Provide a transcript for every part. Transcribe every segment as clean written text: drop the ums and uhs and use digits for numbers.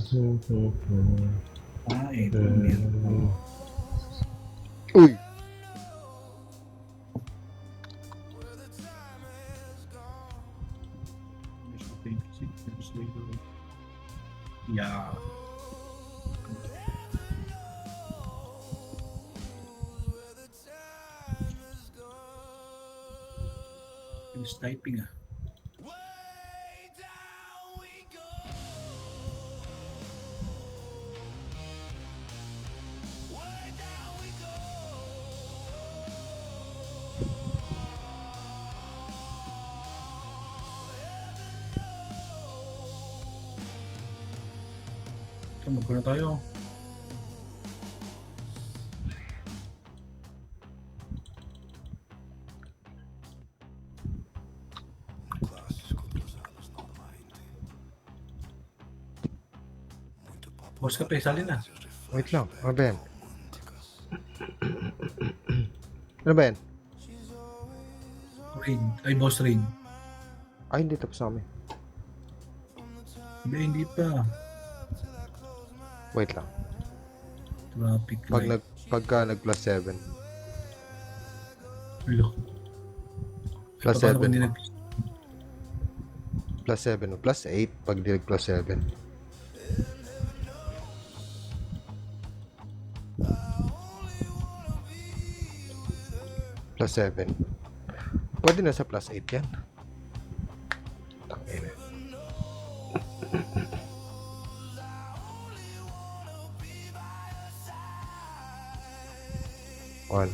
Ito, meron. Uy! Yeah. It's typing ah. So, magkano tayo? Boss ka pa, salin na. Wait lang. Ano ba yan? Ano ba yan? Rain. Ay, boss Rain. Ay, hindi tapos na kami. Hindi pa. Wait lang. Traffic light. Pagka nag plus 7. Lo. Plus Paano 7. kung hindi Plus 7 o plus 8 pag di nag plus 7. Plus 7. Pwede na sa plus 8 yan. Tangina. One.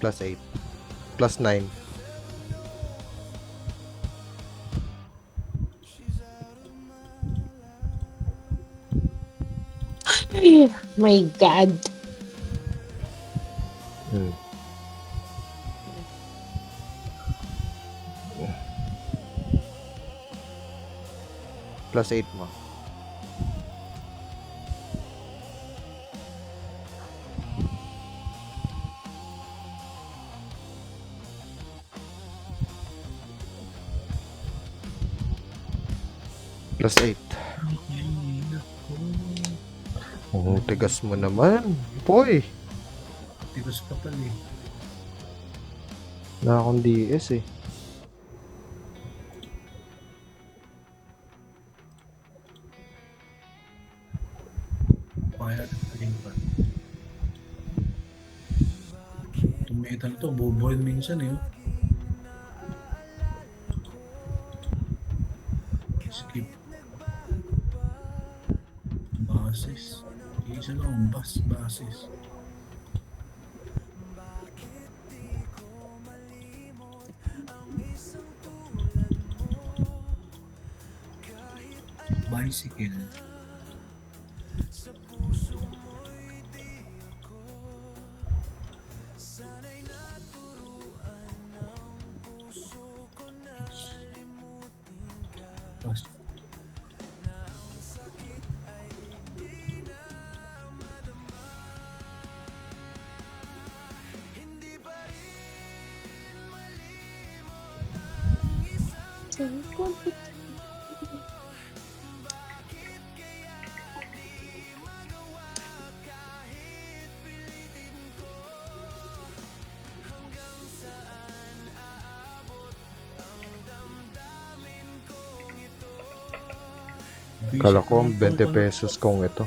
Plus 8. Plus 9. My God. Plus 8 mo. Plus 8. Oh, tigas mo naman. Boy! Tigas ka pala eh. Na akong DS eh. Kaya natin pa. Itong metal to, bubuhin minsan eh. Skip. Basis. Isa lang ang basis. Bicycle. Bas. Kala ko 20 pesos kung ito.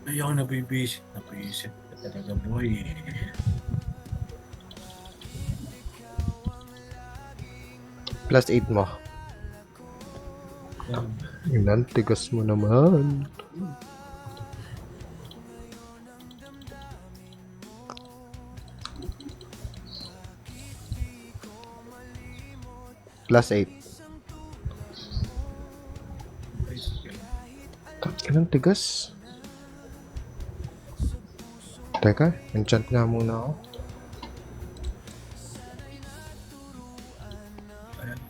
Ay, ako nabibisit. Nabisit ka talaga, boy. Plus 8 mo. Inan, tigas mo naman. +8. Inan, tigas. Teka, enchant nga muna ako.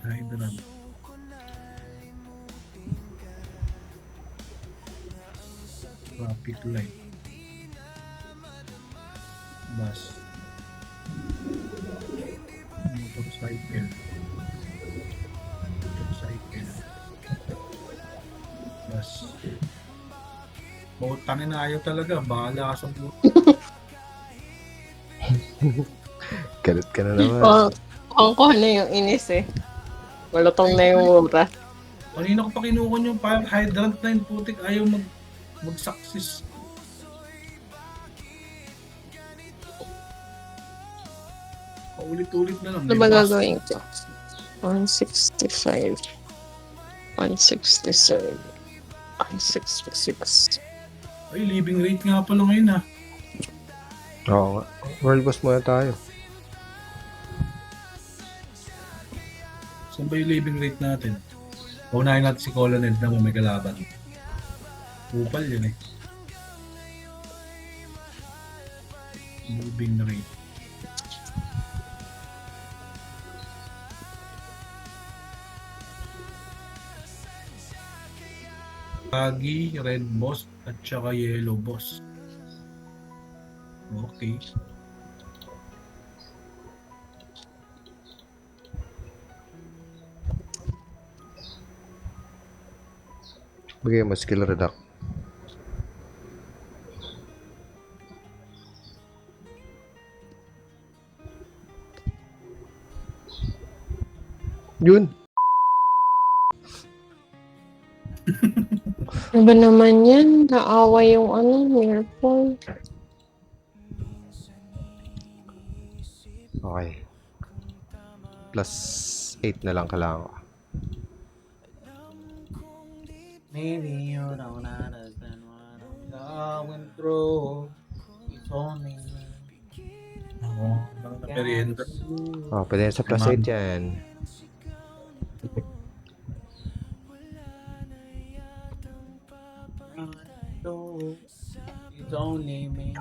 Ay, doon. Traffic light. Bus. Motorcycle. Bus. Tangin na ayaw talaga. Bahala ka sa buhay. Galit ka na naman. Ko na yung inis eh. Malutong na yung mura. Kanina ko pa kinuha yung parang hydrant na yung putik. Ayaw mag-success. Paulit-ulit na lang. Ano ba gagawin ko? 165. 167. 166. Ay, living rate nga pala ngayon ha. Oo nga. World boss muna tayo. Saan ba yung living rate natin? Paunahin natin si Colonel na may kalaban. Upal yun eh. Living rate. Pagi, red boss, at saka yellow boss. Okay. Bigay mo skill reduct. Yun. Ano ba naman yan? Naawa yung Mirpol. Okay. +8 na lang kailangan ko. Maybe you don't understand what I'm going through. It's only me. Oo, nang naperienda. Oh, pwede na sa +8 yan. It's only me.